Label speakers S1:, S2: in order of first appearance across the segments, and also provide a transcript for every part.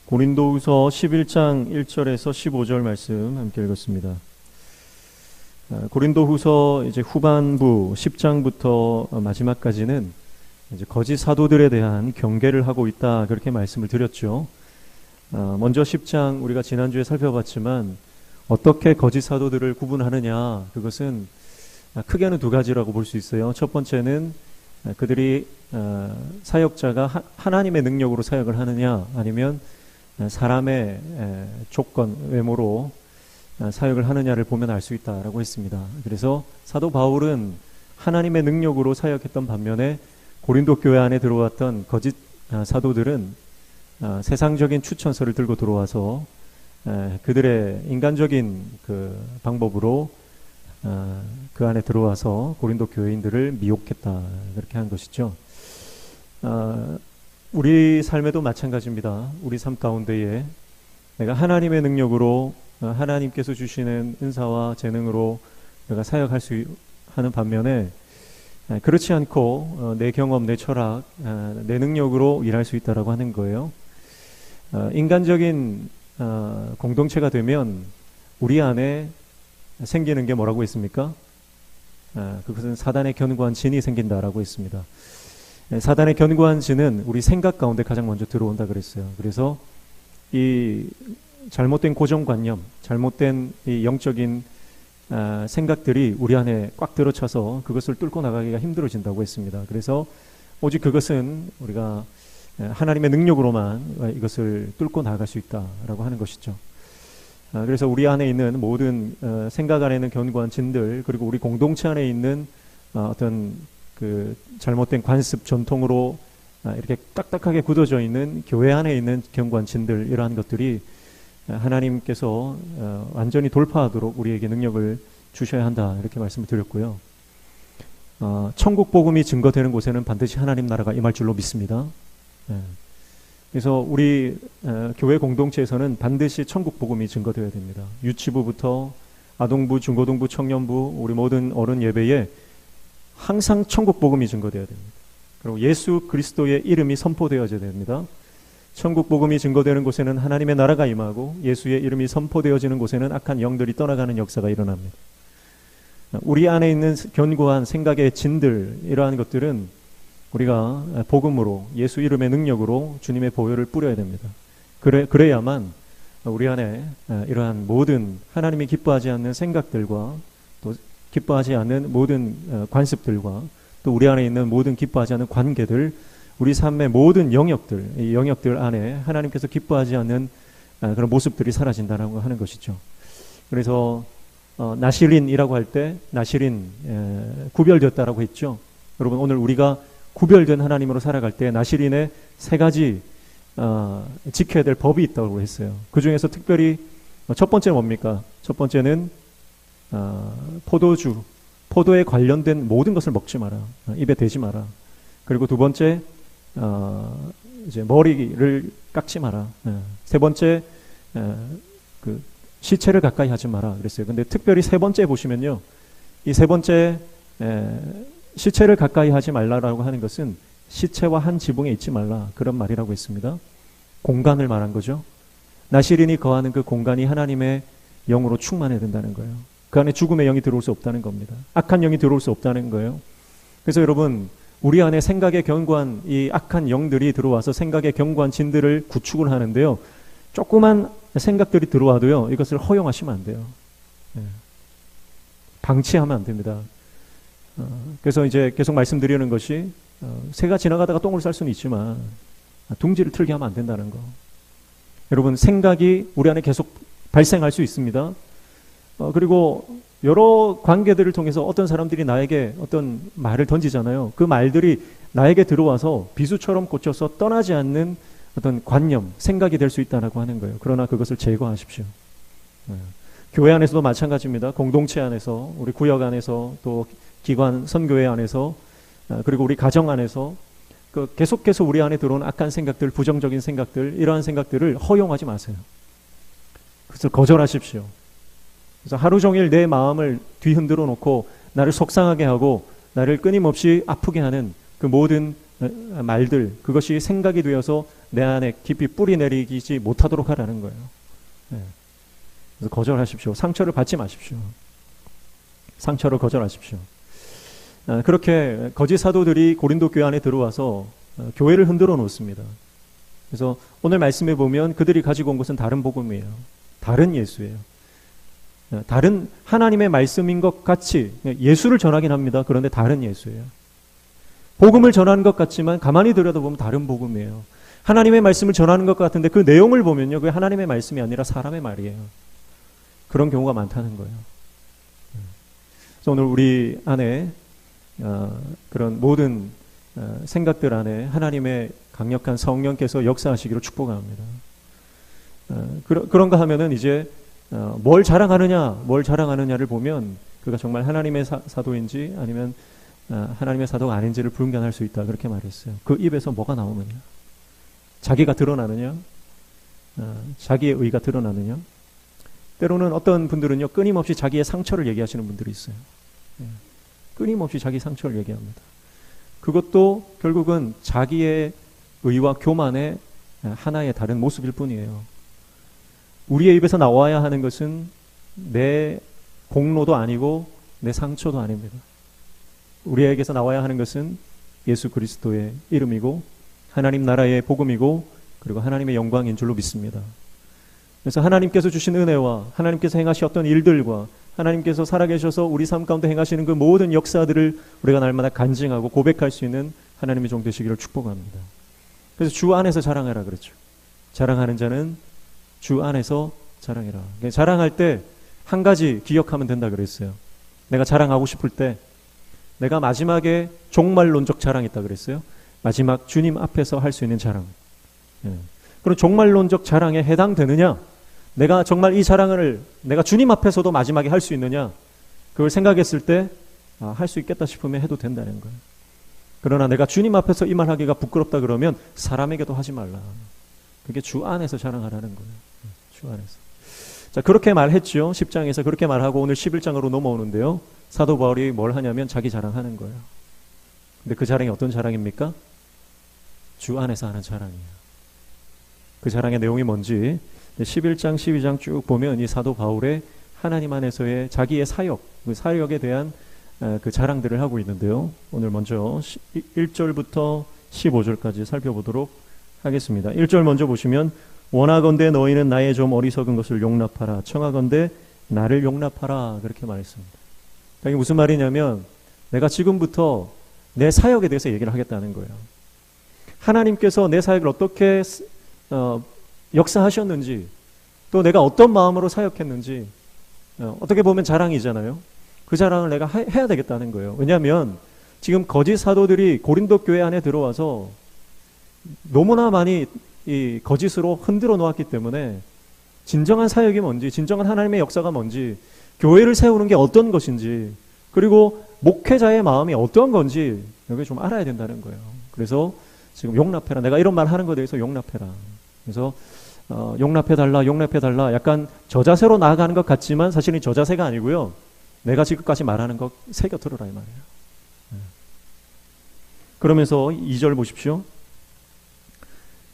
S1: 고린도후서 11장 1절에서 15절 말씀 함께 읽었습니다. 고린도후서 이제 후반부 10장부터 마지막까지는 이제 거짓 사도들에 대한 경계를 하고 있다, 그렇게 말씀을 드렸죠. 먼저 10장 우리가 지난주에 살펴봤지만 어떻게 거짓 사도들을 구분하느냐, 그것은 크게는 두 가지라고 볼 수 있어요. 첫 번째는 그들이 사역자가 하나님의 능력으로 사역을 하느냐, 아니면 사람의 조건, 외모로 사역을 하느냐를 보면 알 수 있다라고 했습니다. 그래서 사도 바울은 하나님의 능력으로 사역했던 반면에 고린도 교회 안에 들어왔던 거짓 사도들은 세상적인 추천서를 들고 들어와서 그들의 인간적인 그 방법으로 그 안에 들어와서 고린도 교회인들을 미혹했다, 그렇게 한 것이죠. 우리 삶에도 마찬가지입니다. 우리 삶 가운데에 내가 하나님의 능력으로, 하나님께서 주시는 은사와 재능으로 내가 사역할 수 하는 반면에 그렇지 않고 내 경험, 내 철학, 내 능력으로 일할 수 있다라고 하는 거예요. 인간적인 공동체가 되면 우리 안에 생기는 게 뭐라고 했습니까? 그것은 사단의 견고한 진이 생긴다라고 했습니다. 사단의 견고한 진은 우리 생각 가운데 가장 먼저 들어온다 그랬어요. 그래서 이 잘못된 고정관념, 잘못된 이 영적인 생각들이 우리 안에 꽉 들어차서 그것을 뚫고 나가기가 힘들어진다고 했습니다. 그래서 오직 그것은 우리가 하나님의 능력으로만 이것을 뚫고 나갈 수 있다라고 하는 것이죠. 그래서 우리 안에 있는 모든 생각 안에 있는 견고한 진들, 그리고 우리 공동체 안에 있는 어떤 그 잘못된 관습, 전통으로 이렇게 딱딱하게 굳어져 있는 교회 안에 있는 견고한 진들, 이러한 것들이 하나님께서 완전히 돌파하도록 우리에게 능력을 주셔야 한다, 이렇게 말씀을 드렸고요. 천국 복음이 증거되는 곳에는 반드시 하나님 나라가 임할 줄로 믿습니다. 그래서 우리 교회 공동체에서는 반드시 천국 복음이 증거되어야 됩니다. 유치부부터 아동부, 중고등부, 청년부, 우리 모든 어른 예배에 항상 천국 복음이 증거되어야 됩니다. 그리고 예수 그리스도의 이름이 선포되어져야 됩니다. 천국 복음이 증거되는 곳에는 하나님의 나라가 임하고, 예수의 이름이 선포되어지는 곳에는 악한 영들이 떠나가는 역사가 일어납니다. 우리 안에 있는 견고한 생각의 진들, 이러한 것들은 우리가 복음으로, 예수 이름의 능력으로 주님의 보혈을 뿌려야 됩니다. 그래야만 우리 안에 이러한 모든 하나님이 기뻐하지 않는 생각들과 또 기뻐하지 않는 모든 관습들과 또 우리 안에 있는 모든 기뻐하지 않는 관계들, 우리 삶의 모든 영역들, 이 영역들 안에 하나님께서 기뻐하지 않는 그런 모습들이 사라진다라고 하는 것이죠. 그래서 나실인이라고 할 때 나실인, 구별되었다라고 했죠. 여러분, 오늘 우리가 구별된 하나님으로 살아갈 때 나실인의 세 가지 지켜야 될 법이 있다고 했어요. 그 중에서 특별히 첫 번째는 뭡니까? 첫 번째는 포도주, 포도에 관련된 모든 것을 먹지 마라. 입에 대지 마라. 그리고 두 번째, 이제 머리를 깎지 마라. 세 번째, 그 시체를 가까이 하지 마라 그랬어요. 근데 특별히 세 번째 보시면요, 이 세 번째 시체를 가까이 하지 말라라고 하는 것은 시체와 한 지붕에 있지 말라, 그런 말이라고 했습니다. 공간을 말한 거죠. 나실인이 거하는 그 공간이 하나님의 영으로 충만해야 된다는 거예요. 그 안에 죽음의 영이 들어올 수 없다는 겁니다. 악한 영이 들어올 수 없다는 거예요. 그래서 여러분, 우리 안에 생각의 견고한 이 악한 영들이 들어와서 생각의 견고한 진들을 구축을 하는데요, 조그만 생각들이 들어와도요, 이것을 허용하시면 안 돼요. 방치하면 안 됩니다. 그래서 이제 계속 말씀드리는 것이, 새가 지나가다가 똥을 쌀 수는 있지만 둥지를 틀게 하면 안 된다는 거. 여러분, 생각이 우리 안에 계속 발생할 수 있습니다. 그리고 여러 관계들을 통해서 어떤 사람들이 나에게 어떤 말을 던지잖아요. 그 말들이 나에게 들어와서 비수처럼 꽂혀서 떠나지 않는 어떤 관념, 생각이 될 수 있다고 하는 거예요. 그러나 그것을 제거하십시오. 교회 안에서도 마찬가지입니다. 공동체 안에서, 우리 구역 안에서, 또 기관, 선교회 안에서, 그리고 우리 가정 안에서 계속해서 우리 안에 들어온 악한 생각들, 부정적인 생각들, 이러한 생각들을 허용하지 마세요. 그것을 거절하십시오. 그래서 하루 종일 내 마음을 뒤흔들어 놓고 나를 속상하게 하고 나를 끊임없이 아프게 하는 그 모든 말들, 그것이 생각이 되어서 내 안에 깊이 뿌리 내리지 못하도록 하라는 거예요. 네. 그래서 거절하십시오. 상처를 받지 마십시오. 상처를 거절하십시오. 그렇게 거짓 사도들이 고린도 교회 안에 들어와서 교회를 흔들어 놓습니다. 그래서 오늘 말씀에 보면 그들이 가지고 온 것은 다른 복음이에요. 다른 예수예요. 다른 하나님의 말씀인 것 같이 예수를 전하긴 합니다. 그런데 다른 예수예요. 복음을 전하는 것 같지만 가만히 들여다보면 다른 복음이에요. 하나님의 말씀을 전하는 것 같은데 그 내용을 보면요, 그게 하나님의 말씀이 아니라 사람의 말이에요. 그런 경우가 많다는 거예요. 그래서 오늘 우리 안에 그런 모든 생각들 안에 하나님의 강력한 성령께서 역사하시기를 축복합니다. 그런가 하면은 이제 뭘 자랑하느냐를 보면 그가 정말 하나님의 사도인지 아니면 하나님의 사도가 아닌지를 분간할 수 있다, 그렇게 말했어요. 그 입에서 뭐가 나오느냐, 자기가 드러나느냐, 자기의 의가 드러나느냐. 때로는 어떤 분들은요, 끊임없이 자기의 상처를 얘기하시는 분들이 있어요. 끊임없이 자기 상처를 얘기합니다. 그것도 결국은 자기의 의와 교만의 하나의 다른 모습일 뿐이에요. 우리의 입에서 나와야 하는 것은 내 공로도 아니고 내 상처도 아닙니다. 우리에게서 나와야 하는 것은 예수 그리스도의 이름이고 하나님 나라의 복음이고 그리고 하나님의 영광인 줄로 믿습니다. 그래서 하나님께서 주신 은혜와 하나님께서 행하셨던 일들과 하나님께서 살아계셔서 우리 삶 가운데 행하시는 그 모든 역사들을 우리가 날마다 간증하고 고백할 수 있는 하나님의 종 되시기를 축복합니다. 그래서 주 안에서 자랑하라 그랬죠. 자랑하는 자는 주 안에서 자랑해라. 자랑할 때 한 가지 기억하면 된다 그랬어요. 내가 자랑하고 싶을 때 내가 마지막에 종말론적 자랑이 있다 그랬어요. 마지막 주님 앞에서 할 수 있는 자랑. 그럼 종말론적 자랑에 해당되느냐? 내가 정말 이 자랑을 내가 주님 앞에서도 마지막에 할 수 있느냐? 그걸 생각했을 때 할 수 있겠다 싶으면 해도 된다는 거예요. 그러나 내가 주님 앞에서 이 말하기가 부끄럽다 그러면 사람에게도 하지 말라. 그게 주 안에서 자랑하라는 거예요. 주 안에서. 자, 그렇게 말했죠. 10장에서 그렇게 말하고 오늘 11장으로 넘어오는데요. 사도 바울이 뭘 하냐면 자기 자랑하는 거예요. 근데 그 자랑이 어떤 자랑입니까? 주 안에서 하는 자랑이에요. 그 자랑의 내용이 뭔지 11장, 12장 쭉 보면 이 사도 바울의 하나님 안에서의 자기의 사역, 그 사역에 대한 그 자랑들을 하고 있는데요. 오늘 먼저 1절부터 15절까지 살펴보도록 하겠습니다. 1절 먼저 보시면 원하건대 너희는 나의 좀 어리석은 것을 용납하라. 청하건대 나를 용납하라. 그렇게 말했습니다. 이게 무슨 말이냐면 내가 지금부터 내 사역에 대해서 얘기를 하겠다는 거예요. 하나님께서 내 사역을 어떻게 역사하셨는지, 또 내가 어떤 마음으로 사역했는지, 어떻게 보면 자랑이잖아요. 그 자랑을 내가 해야 되겠다는 거예요. 왜냐하면 지금 거짓 사도들이 고린도 교회 안에 들어와서 너무나 많이 이 거짓으로 흔들어 놓았기 때문에 진정한 사역이 뭔지, 진정한 하나님의 역사가 뭔지, 교회를 세우는 게 어떤 것인지, 그리고 목회자의 마음이 어떤 건지 여기 좀 알아야 된다는 거예요. 그래서 지금 용납해라. 내가 이런 말 하는 것에 대해서 용납해라. 그래서 용납해달라. 약간 저자세로 나아가는 것 같지만 사실은 저자세가 아니고요. 내가 지금까지 말하는 것 새겨 들어라 이 말이에요. 그러면서 2절 보십시오.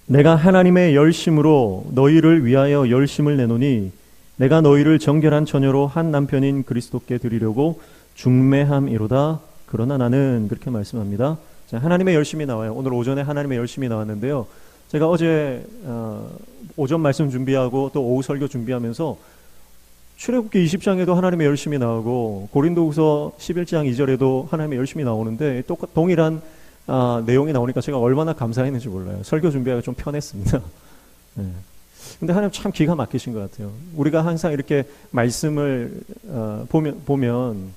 S1: 내가 하나님의 열심으로 너희를 위하여 열심을 내노니 내가 너희를 정결한 처녀로 한 남편인 그리스도께 드리려고 중매함이로다. 그러나 나는, 그렇게 말씀합니다. 자, 하나님의 열심이 나와요. 오늘 오전에 하나님의 열심이 나왔는데요. 제가 어제 오전 말씀 준비하고 또 오후 설교 준비하면서 출애굽기 20장에도 하나님의 열심이 나오고 고린도후서 11장 2절에도 하나님의 열심이 나오는데 동일한 내용이 나오니까 제가 얼마나 감사했는지 몰라요. 설교 준비하기가 좀 편했습니다. 네. 근데 하나님 참 기가 막히신 것 같아요. 우리가 항상 이렇게 말씀을 보면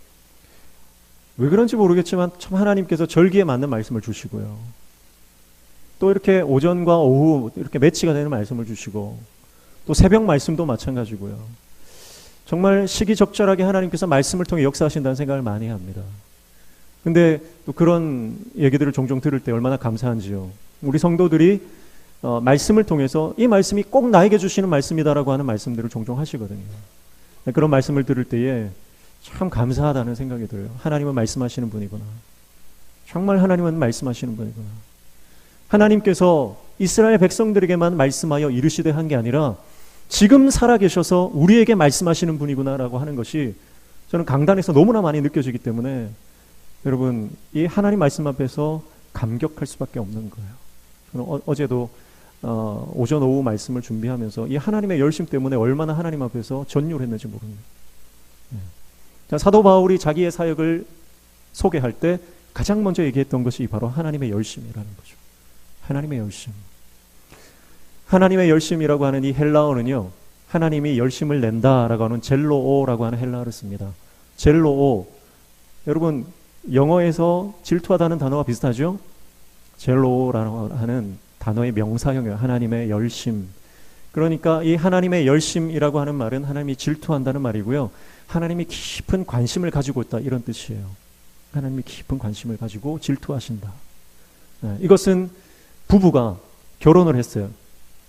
S1: 왜 그런지 모르겠지만 참 하나님께서 절기에 맞는 말씀을 주시고요. 또 이렇게 오전과 오후 이렇게 매치가 되는 말씀을 주시고 또 새벽 말씀도 마찬가지고요. 정말 시기적절하게 하나님께서 말씀을 통해 역사하신다는 생각을 많이 합니다. 근데 또 그런 얘기들을 종종 들을 때 얼마나 감사한지요. 우리 성도들이 말씀을 통해서 이 말씀이 꼭 나에게 주시는 말씀이다라고 하는 말씀들을 종종 하시거든요. 그런 말씀을 들을 때에 참 감사하다는 생각이 들어요. 하나님은 말씀하시는 분이구나. 정말 하나님은 말씀하시는 분이구나. 하나님께서 이스라엘 백성들에게만 말씀하여 이르시되 한 게 아니라 지금 살아계셔서 우리에게 말씀하시는 분이구나라고 하는 것이 저는 강단에서 너무나 많이 느껴지기 때문에 여러분, 이 하나님 말씀 앞에서 감격할 수밖에 없는 거예요. 저는 어제도 오전 오후 말씀을 준비하면서 이 하나님의 열심 때문에 얼마나 하나님 앞에서 전율을 했는지 모릅니다. 자, 사도 바울이 자기의 사역을 소개할 때 가장 먼저 얘기했던 것이 바로 하나님의 열심이라는 거죠. 하나님의 열심. 하나님의 열심이라고 하는 이 헬라어는요, 하나님이 열심을 낸다라고 하는 젤로오라고 하는 헬라어를 씁니다. 젤로오. 여러분, 영어에서 질투하다는 단어가 비슷하죠? 젤로오라고 하는 단어의 명사형이에요. 하나님의 열심. 그러니까 이 하나님의 열심이라고 하는 말은 하나님이 질투한다는 말이고요. 하나님이 깊은 관심을 가지고 있다, 이런 뜻이에요. 하나님이 깊은 관심을 가지고 질투하신다. 이것은 부부가 결혼을 했어요.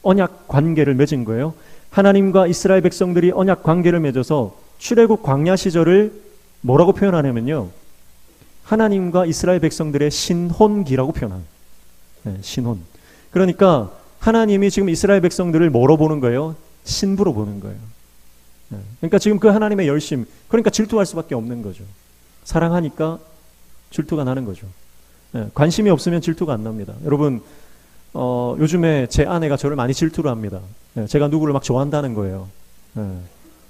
S1: 언약 관계를 맺은 거예요. 하나님과 이스라엘 백성들이 언약 관계를 맺어서 출애굽 광야 시절을 뭐라고 표현하냐면요, 하나님과 이스라엘 백성들의 신혼기라고 표현합니다. 신혼. 그러니까 하나님이 지금 이스라엘 백성들을 뭐로 보는 거예요? 신부로 보는 거예요. 그러니까 지금 그 하나님의 열심, 그러니까 질투할 수밖에 없는 거죠. 사랑하니까 질투가 나는 거죠. 관심이 없으면 질투가 안 납니다. 여러분, 요즘에 제 아내가 저를 많이 질투를 합니다. 제가 누구를 막 좋아한다는 거예요.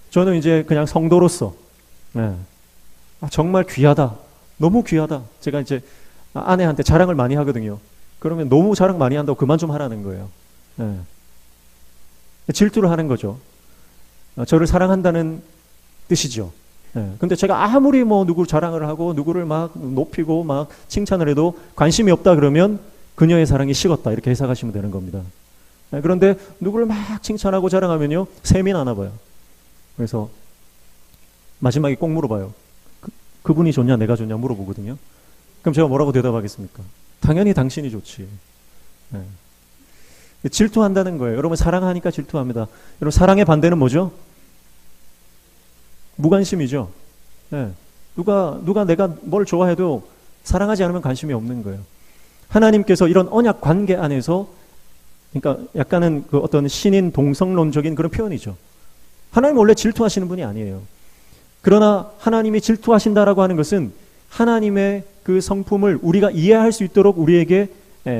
S1: 저는 이제 그냥 성도로서 정말 귀하다, 너무 귀하다. 제가 이제 아내한테 자랑을 많이 하거든요. 그러면 너무 자랑 많이 한다고 그만 좀 하라는 거예요. 질투를 하는 거죠. 저를 사랑한다는 뜻이죠. 근데 제가 아무리 뭐 누구 자랑을 하고 누구를 막 높이고 막 칭찬을 해도 관심이 없다 그러면 그녀의 사랑이 식었다, 이렇게 해석하시면 되는 겁니다. 그런데 누구를 막 칭찬하고 자랑하면요, 셈이 나나 봐요. 그래서 마지막에 꼭 물어봐요. 그분이 좋냐 내가 좋냐 물어보거든요. 그럼 제가 뭐라고 대답하겠습니까? 당연히 당신이 좋지. 질투한다는 거예요. 여러분, 사랑하니까 질투합니다. 여러분, 사랑의 반대는 뭐죠? 무관심이죠. 누가 내가 뭘 좋아해도 사랑하지 않으면 관심이 없는 거예요. 하나님께서 이런 언약 관계 안에서, 그러니까 약간은 그 어떤 신인 동성론적인 그런 표현이죠. 하나님 원래 질투하시는 분이 아니에요. 그러나 하나님이 질투하신다라고 하는 것은 하나님의 그 성품을 우리가 이해할 수 있도록 우리에게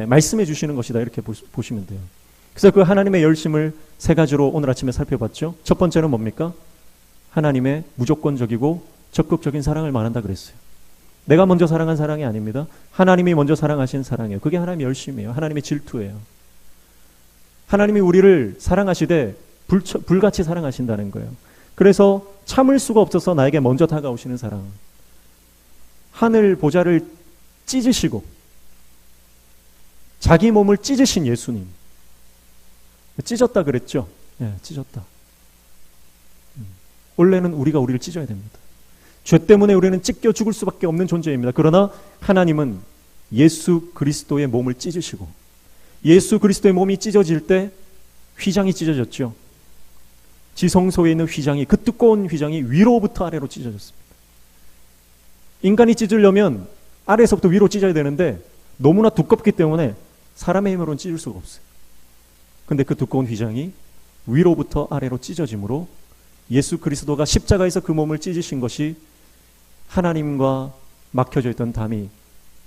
S1: 말씀해 주시는 것이다, 이렇게 보시면 돼요. 그래서 그 하나님의 열심을 세 가지로 오늘 아침에 살펴봤죠. 첫 번째는 뭡니까? 하나님의 무조건적이고 적극적인 사랑을 말한다 그랬어요. 내가 먼저 사랑한 사랑이 아닙니다. 하나님이 먼저 사랑하신 사랑이에요. 그게 하나님의 열심이에요. 하나님의 질투예요. 하나님이 우리를 사랑하시되 불같이 사랑하신다는 거예요. 그래서 참을 수가 없어서 나에게 먼저 다가오시는 사랑. 하늘 보좌를 찢으시고 자기 몸을 찢으신 예수님. 찢었다 그랬죠? 찢었다. 원래는 우리가 우리를 찢어야 됩니다. 죄 때문에 우리는 찢겨 죽을 수밖에 없는 존재입니다. 그러나 하나님은 예수 그리스도의 몸을 찢으시고, 예수 그리스도의 몸이 찢어질 때 휘장이 찢어졌죠. 지성소에 있는 휘장이, 그 두꺼운 휘장이 위로부터 아래로 찢어졌습니다. 인간이 찢으려면 아래에서부터 위로 찢어야 되는데 너무나 두껍기 때문에 사람의 힘으로는 찢을 수가 없어요. 근데 그 두꺼운 휘장이 위로부터 아래로 찢어짐으로 예수 그리스도가 십자가에서 그 몸을 찢으신 것이 하나님과 막혀져 있던 담이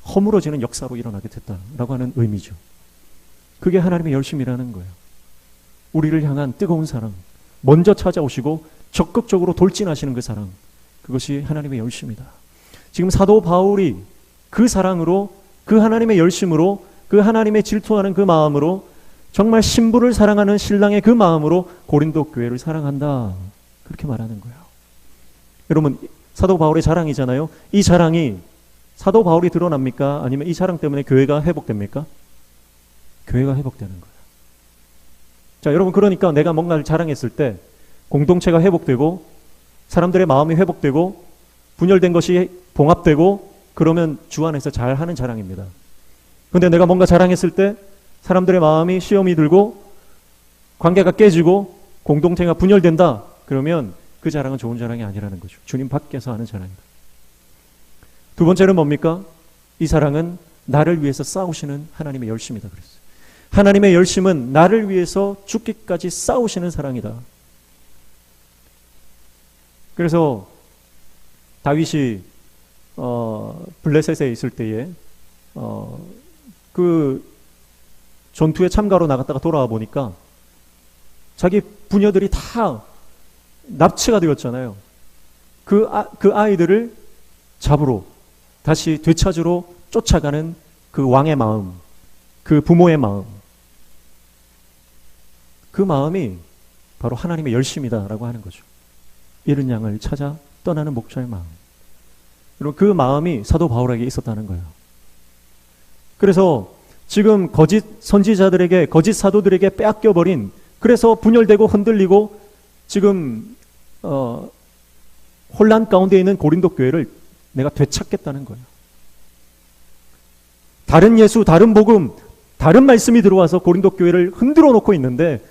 S1: 허물어지는 역사로 일어나게 됐다라고 하는 의미죠. 그게 하나님의 열심이라는 거예요. 우리를 향한 뜨거운 사랑, 먼저 찾아오시고 적극적으로 돌진하시는 그 사랑, 그것이 하나님의 열심이다. 지금 사도 바울이 그 사랑으로, 그 하나님의 열심으로, 그 하나님의 질투하는 그 마음으로, 정말 신부를 사랑하는 신랑의 그 마음으로 고린도 교회를 사랑한다, 그렇게 말하는 거예요. 여러분, 사도 바울의 자랑이잖아요. 이 자랑이 사도 바울이 드러납니까? 아니면 이 자랑 때문에 교회가 회복됩니까? 교회가 회복되는 거예요. 자, 여러분, 그러니까 내가 뭔가를 자랑했을 때 공동체가 회복되고 사람들의 마음이 회복되고 분열된 것이 봉합되고 그러면 주 안에서 잘하는 자랑입니다. 그런데 내가 뭔가 자랑했을 때 사람들의 마음이 시험이 들고 관계가 깨지고 공동체가 분열된다, 그러면 그 자랑은 좋은 자랑이 아니라는 거죠. 주님 밖에서 하는 자랑이다. 두 번째는 뭡니까? 이 사랑은 나를 위해서 싸우시는 하나님의 열심이다 그랬어요. 하나님의 열심은 나를 위해서 죽기까지 싸우시는 사랑이다. 그래서 다윗이 블레셋에 있을 때에 그 전투에 참가로 나갔다가 돌아와 보니까 자기 부녀들이 다 납치가 되었잖아요. 그 아이들을 잡으러 다시 되찾으러 쫓아가는 그 왕의 마음, 그 부모의 마음, 그 마음이 바로 하나님의 열심이다라고 하는 거죠. 잃은 양을 찾아 떠나는 목자의 마음. 여러분, 그 마음이 사도 바울에게 있었다는 거예요. 그래서 지금 거짓 선지자들에게, 거짓 사도들에게 빼앗겨버린, 그래서 분열되고 흔들리고 지금 혼란 가운데 있는 고린도 교회를 내가 되찾겠다는 거예요. 다른 예수, 다른 복음, 다른 말씀이 들어와서 고린도 교회를 흔들어 놓고 있는데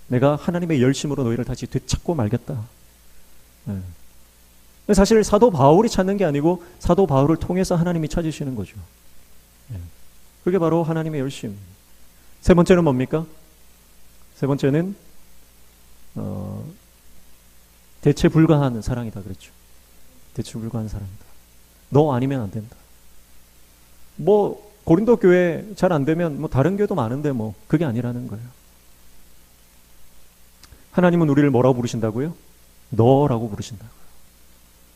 S1: 내가 하나님의 열심으로 너희를 다시 되찾고 말겠다. 사실 사도 바울이 찾는 게 아니고 사도 바울을 통해서 하나님이 찾으시는 거죠. 그게 바로 하나님의 열심. 세 번째는 뭡니까? 세 번째는 대체 불가한 사랑이다 그랬죠. 대체 불가한 사랑이다. 너 아니면 안 된다. 뭐 고린도 교회 잘 안 되면 뭐 다른 교회도 많은데 뭐 그게 아니라는 거예요. 하나님은 우리를 뭐라고 부르신다고요? 너라고 부르신다고요.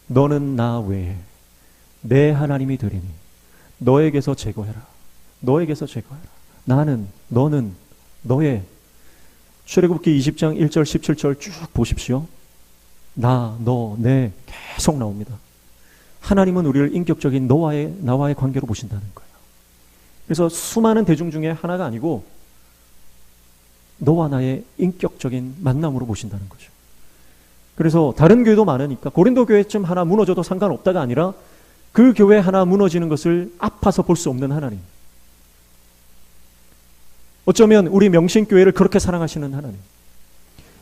S1: 너는 나 외에 내 하나님이 되리니 너에게서 제거해라. 너에게서 제거해라. 나는, 너는, 너의. 출애굽기 20장 1절 17절 쭉 보십시오. 나, 너, 내 계속 나옵니다. 하나님은 우리를 인격적인 나와의 관계로 보신다는 거예요. 그래서 수많은 대중 중에 하나가 아니고 너와 나의 인격적인 만남으로 보신다는 거죠. 그래서 다른 교회도 많으니까 고린도 교회쯤 하나 무너져도 상관없다가 아니라 그 교회 하나 무너지는 것을 아파서 볼 수 없는 하나님. 어쩌면 우리 명신교회를 그렇게 사랑하시는 하나님.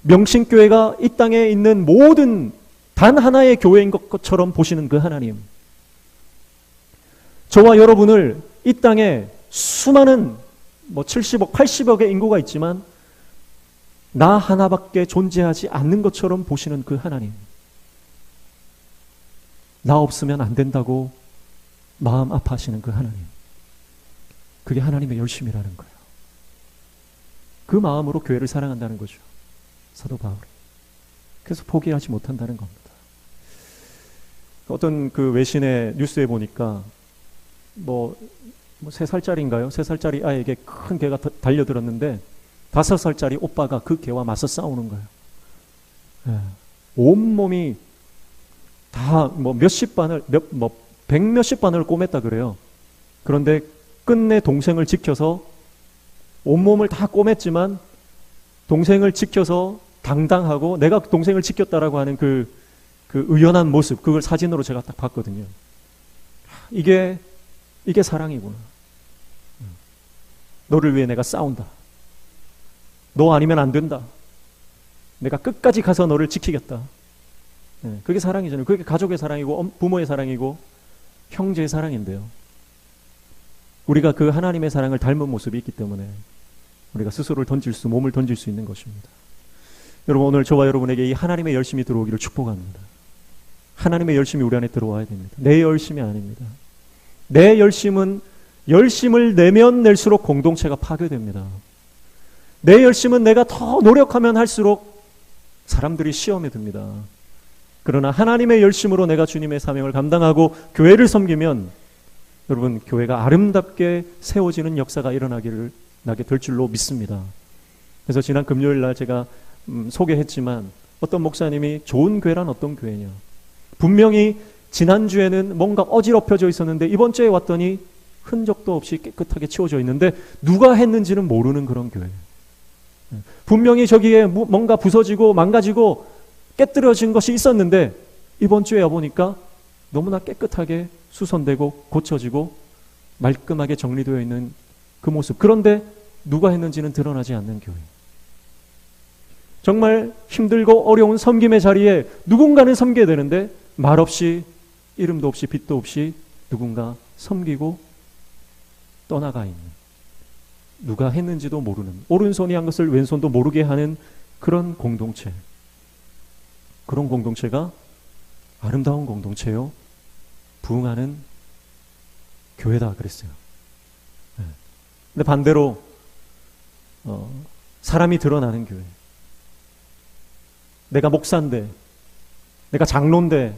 S1: 명신교회가 이 땅에 있는 모든 단 하나의 교회인 것처럼 보시는 그 하나님. 저와 여러분을 이 땅에 수많은 70억, 80억의 인구가 있지만 나 하나밖에 존재하지 않는 것처럼 보시는 그 하나님. 나 없으면 안 된다고 마음 아파하시는 그 하나님. 그게 하나님의 열심이라는 거예요. 그 마음으로 교회를 사랑한다는 거죠. 사도 바울이. 그래서 포기하지 못한다는 겁니다. 어떤 그 외신의 뉴스에 보니까 3살짜리인가요? 3살짜리 아이에게 큰 개가 달려들었는데 5살짜리 오빠가 그 개와 맞서 싸우는 거예요. 온몸이 다 몇십 바늘, 백몇십 바늘을 꼬맸다 그래요. 그런데 끝내 동생을 지켜서 온몸을 다 꼬맸지만 동생을 지켜서 당당하고 내가 동생을 지켰다라고 하는 그 의연한 모습, 그걸 사진으로 제가 딱 봤거든요. 이게 사랑이구나. 너를 위해 내가 싸운다. 너 아니면 안 된다. 내가 끝까지 가서 너를 지키겠다. 그게 사랑이잖아요. 그게 가족의 사랑이고 부모의 사랑이고 형제의 사랑인데요. 우리가 그 하나님의 사랑을 닮은 모습이 있기 때문에 우리가 스스로를 몸을 던질 수 있는 것입니다. 여러분, 오늘 저와 여러분에게 이 하나님의 열심이 들어오기를 축복합니다. 하나님의 열심이 우리 안에 들어와야 됩니다. 내 열심이 아닙니다. 내 열심은 열심을 내면 낼수록 공동체가 파괴됩니다. 내 열심은 내가 더 노력하면 할수록 사람들이 시험에 듭니다. 그러나 하나님의 열심으로 내가 주님의 사명을 감당하고 교회를 섬기면 여러분, 교회가 아름답게 세워지는 역사가 나게 될 줄로 믿습니다. 그래서 지난 금요일 날 제가 소개했지만 어떤 목사님이 좋은 교회란 어떤 교회냐. 분명히 지난주에는 뭔가 어지럽혀져 있었는데 이번 주에 왔더니 흔적도 없이 깨끗하게 치워져 있는데 누가 했는지는 모르는 그런 교회. 분명히 저기에 뭔가 부서지고 망가지고 깨뜨려진 것이 있었는데 이번 주에 와보니까 너무나 깨끗하게 수선되고 고쳐지고 말끔하게 정리되어 있는 그 모습. 그런데 누가 했는지는 드러나지 않는 교회. 정말 힘들고 어려운 섬김의 자리에 누군가는 섬겨야 되는데 말없이 이름도 없이 빛도 없이 누군가 섬기고 떠나가 있는, 누가 했는지도 모르는, 오른손이 한 것을 왼손도 모르게 하는 그런 공동체, 그런 공동체가 아름다운 공동체요, 부흥하는 교회다 그랬어요. 근데 반대로 사람이 드러나는 교회, 내가 목사인데, 내가 장로인데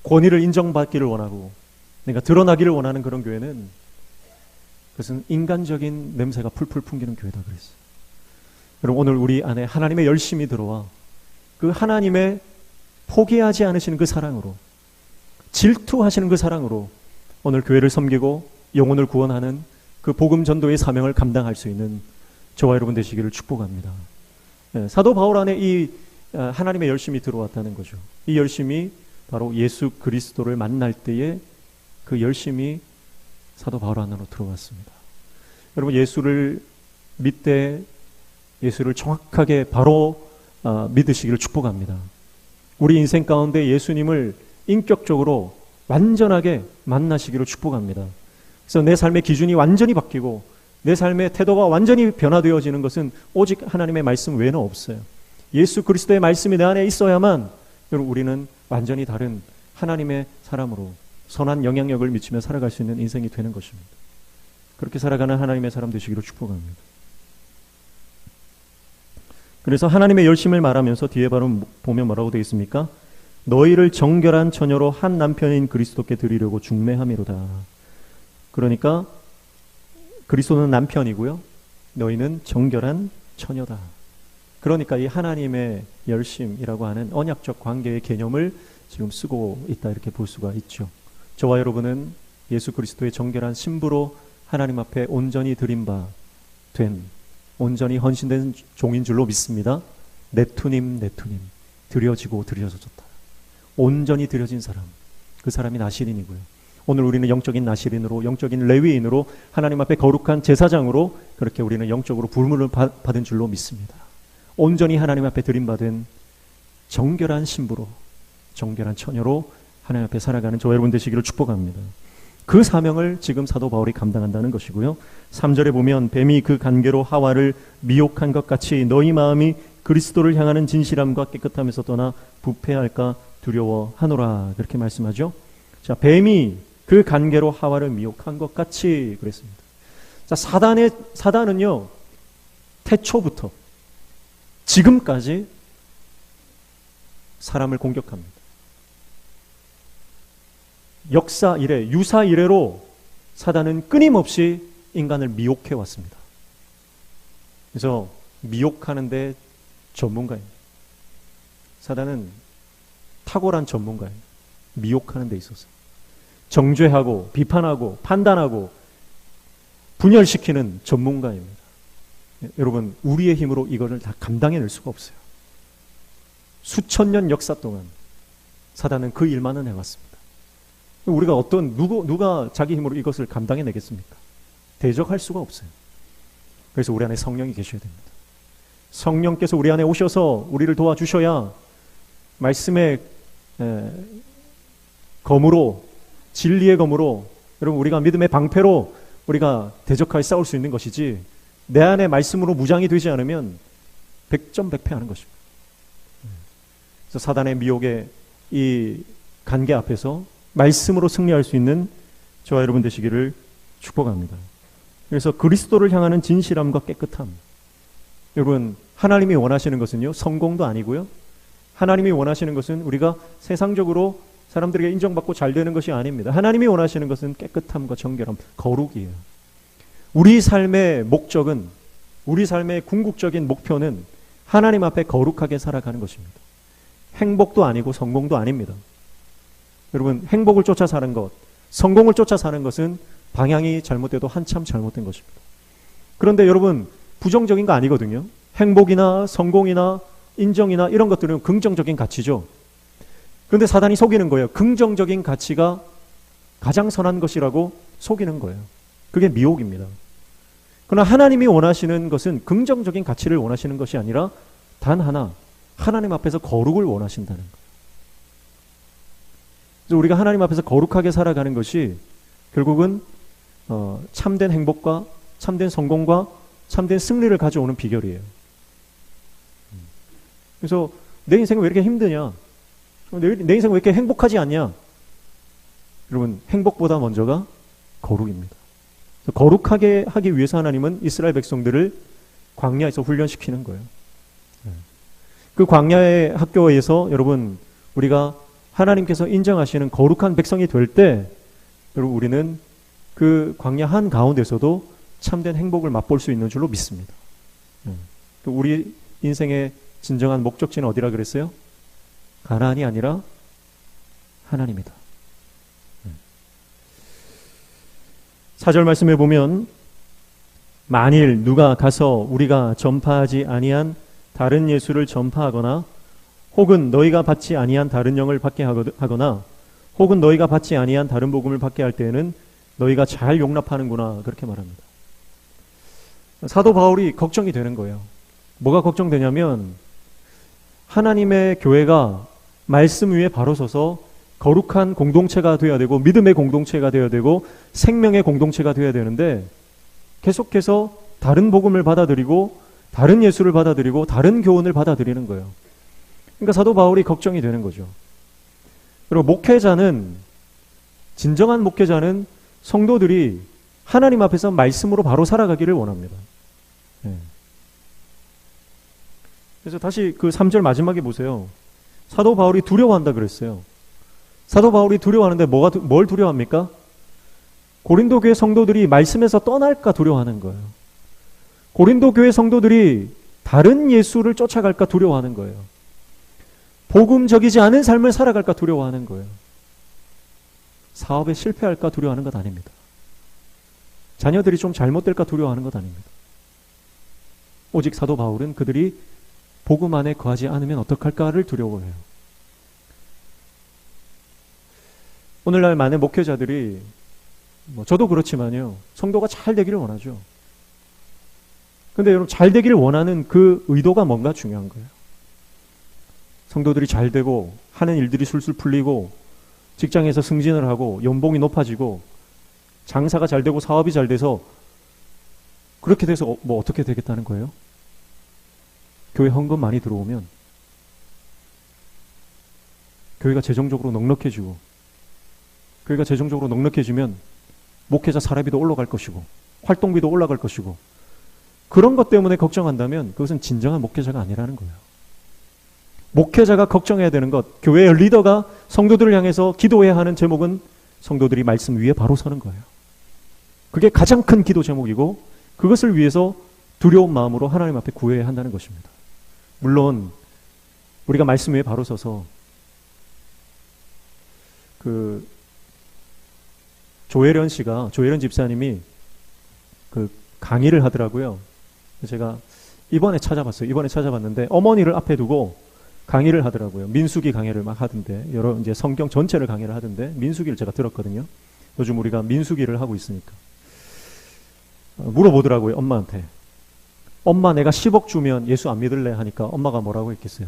S1: 권위를 인정받기를 원하고 내가 드러나기를 원하는 그런 교회는, 그것은 인간적인 냄새가 풀풀 풍기는 교회다 그랬어요. 여러분, 오늘 우리 안에 하나님의 열심이 들어와 그 하나님의 포기하지 않으시는 그 사랑으로, 질투하시는 그 사랑으로 오늘 교회를 섬기고 영혼을 구원하는 그 복음 전도의 사명을 감당할 수 있는 저와 여러분 되시기를 축복합니다. 사도 바울 안에 이 하나님의 열심이 들어왔다는 거죠. 이 열심이 바로 예수 그리스도를 만날 때에 그 열심이 사도 바울 안으로 들어왔습니다. 여러분, 예수를 믿되 예수를 정확하게 바로 믿으시기를 축복합니다. 우리 인생 가운데 예수님을 인격적으로 완전하게 만나시기를 축복합니다. 그래서 내 삶의 기준이 완전히 바뀌고 내 삶의 태도가 완전히 변화되어지는 것은 오직 하나님의 말씀 외에는 없어요. 예수 그리스도의 말씀이 내 안에 있어야만 여러분, 우리는 완전히 다른 하나님의 사람으로 선한 영향력을 미치며 살아갈 수 있는 인생이 되는 것입니다. 그렇게 살아가는 하나님의 사람 되시기를 축복합니다. 그래서 하나님의 열심을 말하면서 뒤에 바로 보면 뭐라고 되어 있습니까? 너희를 정결한 처녀로 한 남편인 그리스도께 드리려고 중매함이로다. 그러니까 그리스도는 남편이고요, 너희는 정결한 처녀다. 그러니까 이 하나님의 열심이라고 하는 언약적 관계의 개념을 지금 쓰고 있다, 이렇게 볼 수가 있죠. 저와 여러분은 예수 그리스도의 정결한 신부로 하나님 앞에 온전히 드린 바 된, 온전히 헌신된 종인 줄로 믿습니다. 내 투님 드려지고 드려졌다. 온전히 드려진 사람, 그 사람이 나시린이고요. 오늘 우리는 영적인 나시린으로, 영적인 레위인으로 하나님 앞에 거룩한 제사장으로 그렇게 우리는 영적으로 부름을 받은 줄로 믿습니다. 온전히 하나님 앞에 드림받은 정결한 신부로, 정결한 처녀로 하나님 앞에 살아가는 저와 여러분 되시기를 축복합니다. 그 사명을 지금 사도 바울이 감당한다는 것이고요. 3절에 보면 뱀이 그 간계로 하와를 미혹한 것 같이 너희 마음이 그리스도를 향하는 진실함과 깨끗함에서 떠나 부패할까 두려워하노라, 그렇게 말씀하죠. 자, 뱀이 그 간계로 하와를 미혹한 것 같이 그랬습니다. 자, 사단은요, 태초부터 지금까지 사람을 공격합니다. 역사 이래, 유사 이래로 사단은 끊임없이 인간을 미혹해 왔습니다. 그래서 미혹하는데 전문가입니다. 사단은 탁월한 전문가예요. 미혹하는 데 있어서 정죄하고 비판하고 판단하고 분열시키는 전문가입니다. 여러분, 우리의 힘으로 이거를 다 감당해낼 수가 없어요. 수천 년 역사 동안 사단은 그 일만은 해왔습니다. 우리가 누가 자기 힘으로 이것을 감당해내겠습니까? 대적할 수가 없어요. 그래서 우리 안에 성령이 계셔야 됩니다. 성령께서 우리 안에 오셔서 우리를 도와주셔야 말씀의 검으로, 진리의 검으로, 여러분, 우리가 믿음의 방패로 우리가 대적하여 싸울 수 있는 것이지, 내 안에 말씀으로 무장이 되지 않으면 백전백패하는 것입니다. 그래서 사단의 미혹의 이 간계 앞에서 말씀으로 승리할 수 있는 저와 여러분 되시기를 축복합니다. 그래서 그리스도를 향하는 진실함과 깨끗함, 여러분, 하나님이 원하시는 것은요, 성공도 아니고요, 하나님이 원하시는 것은 우리가 세상적으로 사람들에게 인정받고 잘 되는 것이 아닙니다. 하나님이 원하시는 것은 깨끗함과 정결함, 거룩이에요. 우리 삶의 목적은, 우리 삶의 궁극적인 목표는 하나님 앞에 거룩하게 살아가는 것입니다. 행복도 아니고 성공도 아닙니다. 여러분, 행복을 쫓아 사는 것, 성공을 쫓아 사는 것은 방향이 잘못돼도 한참 잘못된 것입니다. 그런데 여러분, 부정적인 거 아니거든요. 행복이나 성공이나 인정이나 이런 것들은 긍정적인 가치죠. 그런데 사단이 속이는 거예요. 긍정적인 가치가 가장 선한 것이라고 속이는 거예요. 그게 미혹입니다. 그러나 하나님이 원하시는 것은 긍정적인 가치를 원하시는 것이 아니라 단 하나, 하나님 앞에서 거룩을 원하신다는 거예요. 그래서 우리가 하나님 앞에서 거룩하게 살아가는 것이 결국은 참된 행복과 참된 성공과 참된 승리를 가져오는 비결이에요. 그래서 내 인생은 왜 이렇게 힘드냐? 내 인생은 왜 이렇게 행복하지 않냐? 여러분, 행복보다 먼저가 거룩입니다. 거룩하게 하기 위해서 하나님은 이스라엘 백성들을 광야에서 훈련시키는 거예요. 그 광야의 학교에서 여러분, 우리가 하나님께서 인정하시는 거룩한 백성이 될 때, 여러분, 우리는 그 광야 한 가운데서도 참된 행복을 맛볼 수 있는 줄로 믿습니다. 우리 인생의 진정한 목적지는 어디라 그랬어요? 가나안이 아니라 하나님이다. 4절 말씀에 보면 만일 누가 가서 우리가 전파하지 아니한 다른 예수를 전파하거나 혹은 너희가 받지 아니한 다른 영을 받게 하거나 혹은 너희가 받지 아니한 다른 복음을 받게 할 때에는 너희가 잘 용납하는구나, 그렇게 말합니다. 사도 바울이 걱정이 되는 거예요. 뭐가 걱정되냐면 하나님의 교회가 말씀 위에 바로 서서 거룩한 공동체가 되어야 되고 믿음의 공동체가 되어야 되고 생명의 공동체가 되어야 되는데 계속해서 다른 복음을 받아들이고 다른 예수를 받아들이고 다른 교훈을 받아들이는 거예요. 그러니까 사도 바울이 걱정이 되는 거죠. 그리고 목회자는, 진정한 목회자는 성도들이 하나님 앞에서 말씀으로 바로 살아가기를 원합니다. 그래서 다시 그 3절 마지막에 보세요. 사도 바울이 두려워한다 그랬어요. 사도 바울이 두려워하는데 뭘 두려워합니까? 고린도 교회 성도들이 말씀에서 떠날까 두려워하는 거예요. 고린도 교회 성도들이 다른 예수를 쫓아갈까 두려워하는 거예요. 복음적이지 않은 삶을 살아갈까 두려워하는 거예요. 사업에 실패할까 두려워하는 것 아닙니다. 자녀들이 좀 잘못될까 두려워하는 것 아닙니다. 오직 사도 바울은 그들이 복음 안에 거하지 않으면 어떡할까를 두려워해요. 오늘날 많은 목회자들이, 저도 그렇지만요, 성도가 잘 되기를 원하죠. 근데 여러분, 잘 되기를 원하는 그 의도가 뭔가 중요한 거예요. 성도들이 잘 되고 하는 일들이 술술 풀리고 직장에서 승진을 하고 연봉이 높아지고 장사가 잘 되고 사업이 잘 돼서 그렇게 돼서 어떻게 되겠다는 거예요? 교회 헌금 많이 들어오면 교회가 재정적으로 넉넉해지고 교회가 재정적으로 넉넉해지면 목회자 사례비도 올라갈 것이고 활동비도 올라갈 것이고 그런 것 때문에 걱정한다면 그것은 진정한 목회자가 아니라는 거예요. 목회자가 걱정해야 되는 것, 교회의 리더가 성도들을 향해서 기도해야 하는 제목은 성도들이 말씀 위에 바로 서는 거예요. 그게 가장 큰 기도 제목이고 그것을 위해서 두려운 마음으로 하나님 앞에 구해야 한다는 것입니다. 물론 우리가 말씀 위에 바로 서서 조혜련 집사님이 강의를 하더라고요. 제가 이번에 찾아봤는데 어머니를 앞에 두고 강의를 하더라고요. 민수기 강의를 막 하던데, 여러 이제 성경 전체를 강의를 하던데, 민수기를 제가 들었거든요. 요즘 우리가 민수기를 하고 있으니까. 물어보더라고요, 엄마한테. 엄마, 내가 10억 주면 예수 안 믿을래? 하니까 엄마가 뭐라고 했겠어요?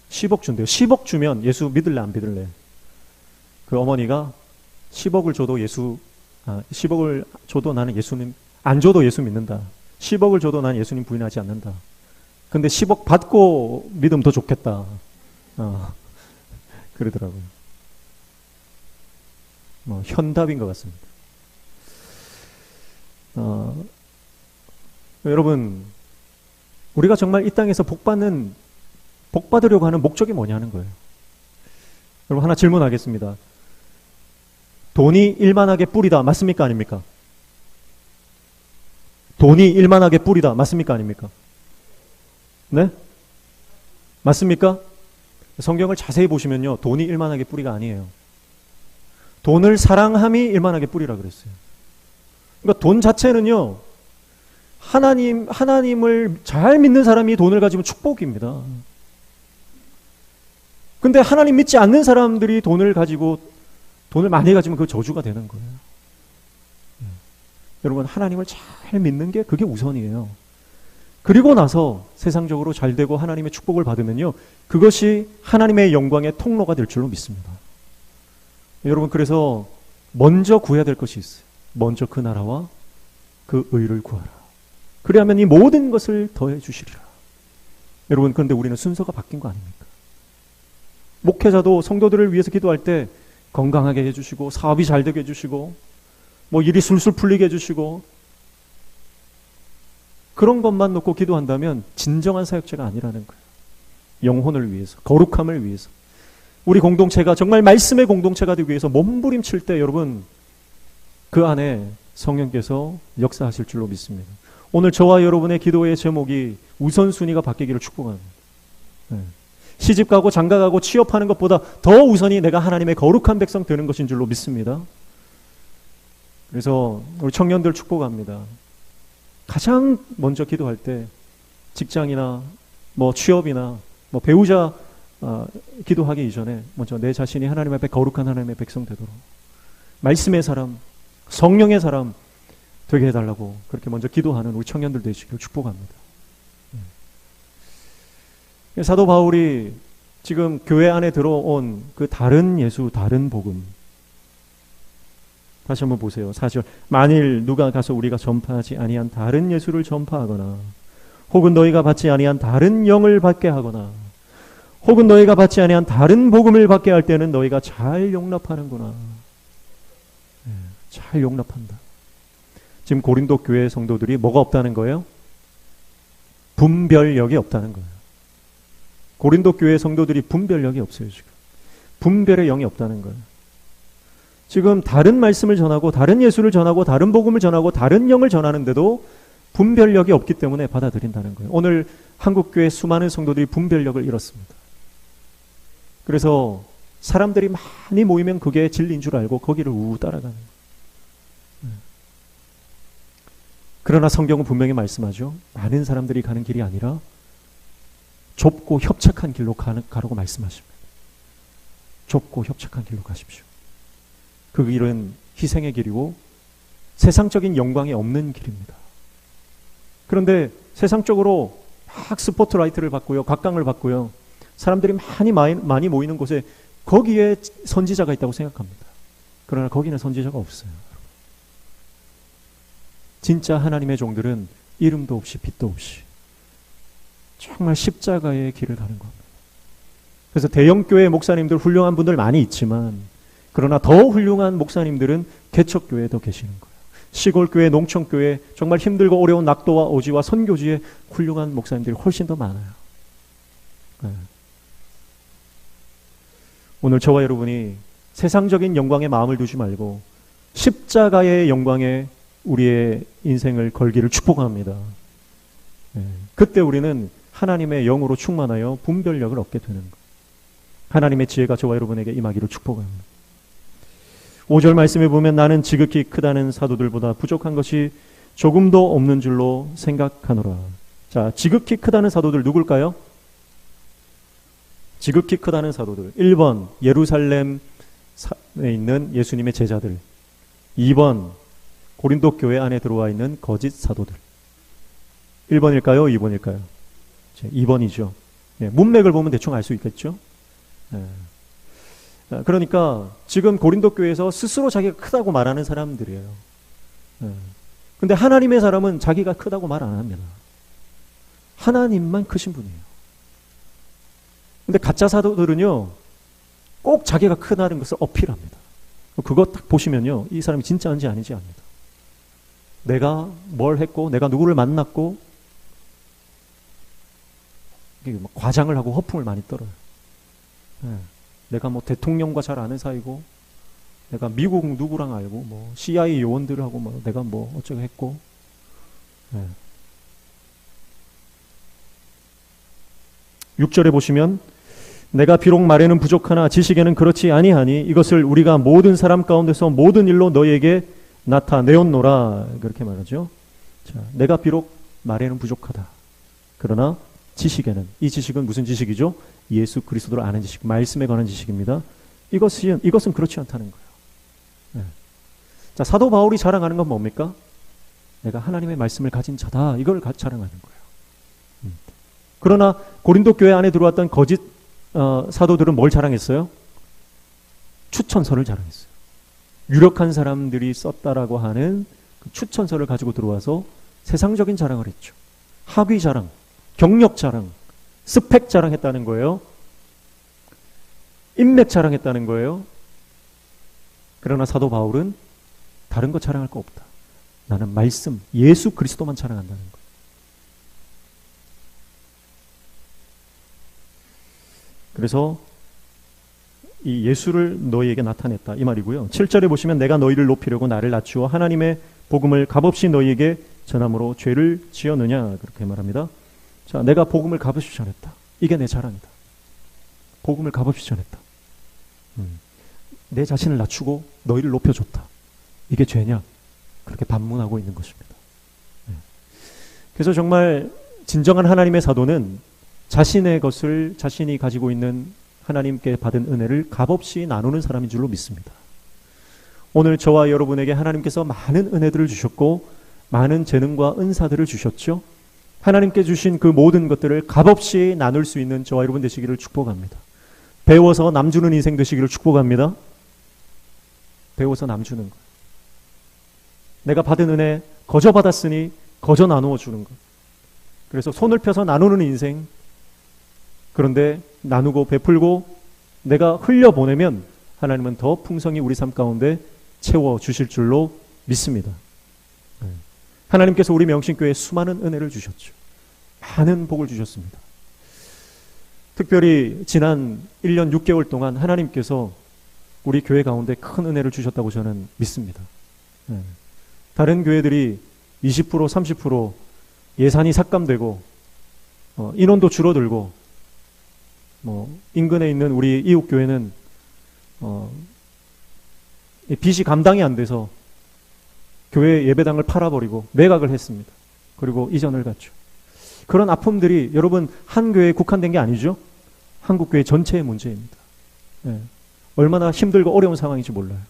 S1: 10억 준대요. 10억 주면 예수 믿을래, 안 믿을래? 그 어머니가 10억을 줘도 10억을 줘도 나는 예수님, 안 줘도 예수 믿는다. 10억을 줘도 난 예수님 부인하지 않는다. 근데 10억 받고 믿으면 더 좋겠다. 그러더라고요. 현답인 것 같습니다. 여러분, 우리가 정말 이 땅에서 복 받으려고 하는 목적이 뭐냐는 거예요. 여러분, 하나 질문하겠습니다. 돈이 일만하게 뿌리다, 맞습니까? 아닙니까? 돈이 일만하게 뿌리다, 맞습니까? 아닙니까? 네? 맞습니까? 성경을 자세히 보시면요, 돈이 일만하게 뿌리가 아니에요. 돈을 사랑함이 일만하게 뿌리라 그랬어요. 그러니까 돈 자체는요, 하나님을 잘 믿는 사람이 돈을 가지면 축복입니다. 근데 하나님 믿지 않는 사람들이 돈을 많이 가지면 그 저주가 되는 거예요. 여러분, 하나님을 잘 믿는 게 그게 우선이에요. 그리고 나서 세상적으로 잘 되고 하나님의 축복을 받으면요, 그것이 하나님의 영광의 통로가 될 줄로 믿습니다. 여러분, 그래서 먼저 구해야 될 것이 있어요. 먼저 그 나라와 그 의를 구하라. 그리하면 이 모든 것을 더해 주시리라. 여러분, 그런데 우리는 순서가 바뀐 거 아닙니까? 목회자도 성도들을 위해서 기도할 때 건강하게 해주시고, 사업이 잘 되게 해주시고, 뭐 일이 술술 풀리게 해주시고, 그런 것만 놓고 기도한다면 진정한 사역자가 아니라는 거예요. 영혼을 위해서, 거룩함을 위해서, 우리 공동체가 정말 말씀의 공동체가 되기 위해서 몸부림칠 때 여러분, 그 안에 성령께서 역사하실 줄로 믿습니다. 오늘 저와 여러분의 기도의 제목이 우선순위가 바뀌기를 축복합니다. 시집가고 장가가고 취업하는 것보다 더 우선이 내가 하나님의 거룩한 백성 되는 것인 줄로 믿습니다. 그래서 우리 청년들 축복합니다. 가장 먼저 기도할 때 직장이나 뭐 취업이나 뭐 배우자 기도하기 이전에 먼저 내 자신이 하나님 앞에 거룩한 하나님의 백성 되도록, 말씀의 사람, 성령의 사람 되게 해달라고 그렇게 먼저 기도하는 우리 청년들 되시기를 축복합니다. 사도 바울이 지금 교회 안에 들어온 그 다른 예수, 다른 복음, 다시 한번 보세요. 4절. 만일 누가 가서 우리가 전파하지 아니한 다른 예수를 전파하거나, 혹은 너희가 받지 아니한 다른 영을 받게 하거나, 혹은 너희가 받지 아니한 다른 복음을 받게 할 때는 너희가 잘 용납하는구나. 잘 용납한다. 지금 고린도 교회 성도들이 뭐가 없다는 거예요? 분별력이 없다는 거예요. 고린도 교회 성도들이 분별력이 없어요. 지금 분별의 영이 없다는 거예요. 지금 다른 말씀을 전하고, 다른 예수를 전하고, 다른 복음을 전하고, 다른 영을 전하는데도 분별력이 없기 때문에 받아들인다는 거예요. 오늘 한국교회 수많은 성도들이 분별력을 잃었습니다. 그래서 사람들이 많이 모이면 그게 진리인 줄 알고 거기를 우우 따라가는 거예요. 그러나 성경은 분명히 말씀하죠. 많은 사람들이 가는 길이 아니라 좁고 협착한 길로 가라고 말씀하십니다. 좁고 협착한 길로 가십시오. 그 길은 희생의 길이고 세상적인 영광이 없는 길입니다. 그런데 세상적으로 막 스포트라이트를 받고요, 각광을 받고요, 사람들이 많이 모이는 곳에 거기에 선지자가 있다고 생각합니다. 그러나 거기는 선지자가 없어요. 진짜 하나님의 종들은 이름도 없이 빛도 없이 정말 십자가의 길을 가는 겁니다. 그래서 대형교회 목사님들 훌륭한 분들 많이 있지만, 그러나 더 훌륭한 목사님들은 개척교회에 더 계시는 거예요. 시골교회, 농촌교회, 정말 힘들고 어려운 낙도와 오지와 선교지에 훌륭한 목사님들이 훨씬 더 많아요. 오늘 저와 여러분이 세상적인 영광에 마음을 두지 말고 십자가의 영광에 우리의 인생을 걸기를 축복합니다. 그때 우리는 하나님의 영으로 충만하여 분별력을 얻게 되는 것. 하나님의 지혜가 저와 여러분에게 임하기를 축복합니다. 5절 말씀에 보면 나는 지극히 크다는 사도들보다 부족한 것이 조금도 없는 줄로 생각하노라. 자, 지극히 크다는 사도들 누굴까요? 지극히 크다는 사도들. 1번 예루살렘에 있는 예수님의 제자들. 2번 고린도 교회 안에 들어와 있는 거짓 사도들. 1번일까요? 2번일까요? 2번이죠. 문맥을 보면 대충 알 수 있겠죠? 그러니까 지금 고린도 교회에서 스스로 자기가 크다고 말하는 사람들이에요. 근데 하나님의 사람은 자기가 크다고 말 안 합니다. 하나님만 크신 분이에요. 근데 가짜 사도들은요, 꼭 자기가 크다는 것을 어필합니다. 그거 딱 보시면요, 이 사람이 진짜인지 아닌지 압니다. 내가 뭘 했고, 내가 누구를 만났고, 과장을 하고 허풍을 많이 떨어요. 내가 뭐 대통령과 잘 아는 사이고, 내가 미국 누구랑 알고, 뭐 CIA 요원들하고 뭐 내가 뭐 어쩌고 했고. 6절에 보시면 내가 비록 말에는 부족하나 지식에는 그렇지 아니하니 이것을 우리가 모든 사람 가운데서 모든 일로 너희에게 나타내었노라. 그렇게 말하죠. 자, 내가 비록 말에는 부족하다. 그러나 지식에는, 이 지식은 무슨 지식이죠? 예수 그리스도를 아는 지식, 말씀에 관한 지식입니다. 이것은 그렇지 않다는 거예요. 자, 사도 바울이 자랑하는 건 뭡니까? 내가 하나님의 말씀을 가진 자다. 이걸 자랑하는 거예요. 그러나 고린도 교회 안에 들어왔던 거짓 사도들은 뭘 자랑했어요? 추천서를 자랑했어요. 유력한 사람들이 썼다라고 하는 그 추천서를 가지고 들어와서 세상적인 자랑을 했죠. 학위 자랑, 경력 자랑, 스펙 자랑했다는 거예요. 인맥 자랑했다는 거예요. 그러나 사도 바울은 다른 거 자랑할 거 없다. 나는 말씀, 예수 그리스도만 자랑한다는 거예요. 그래서 이 예수를 너희에게 나타냈다 이 말이고요. 7절에 보시면 내가 너희를 높이려고 나를 낮추어 하나님의 복음을 값없이 너희에게 전함으로 죄를 지었느냐 그렇게 말합니다. 자, 내가 복음을 값없이 전했다. 이게 내 자랑이다. 복음을 값없이 전했다. 내 자신을 낮추고 너희를 높여줬다. 이게 죄냐? 그렇게 반문하고 있는 것입니다. 그래서 정말 진정한 하나님의 사도는 자신의 것을 자신이 가지고 있는 하나님께 받은 은혜를 값없이 나누는 사람인 줄로 믿습니다. 오늘 저와 여러분에게 하나님께서 많은 은혜들을 주셨고 많은 재능과 은사들을 주셨죠. 하나님께 주신 그 모든 것들을 값없이 나눌 수 있는 저와 여러분 되시기를 축복합니다. 배워서 남 주는 인생 되시기를 축복합니다. 배워서 남 주는 것. 내가 받은 은혜 거저 받았으니 거저 나누어 주는 것. 그래서 손을 펴서 나누는 인생. 그런데 나누고 베풀고 내가 흘려보내면 하나님은 더 풍성히 우리 삶 가운데 채워주실 줄로 믿습니다. 하나님께서 우리 명신교회에 수많은 은혜를 주셨죠. 많은 복을 주셨습니다. 특별히 지난 1년 6개월 동안 하나님께서 우리 교회 가운데 큰 은혜를 주셨다고 저는 믿습니다. 다른 교회들이 20% 30% 예산이 삭감되고 인원도 줄어들고 인근에 있는 우리 이웃교회는 빚이 감당이 안 돼서 교회 예배당을 팔아버리고 매각을 했습니다. 그리고 이전을 갔죠. 그런 아픔들이 여러분 한 교회에 국한된 게 아니죠. 한국교회 전체의 문제입니다. 얼마나 힘들고 어려운 상황인지 몰라요.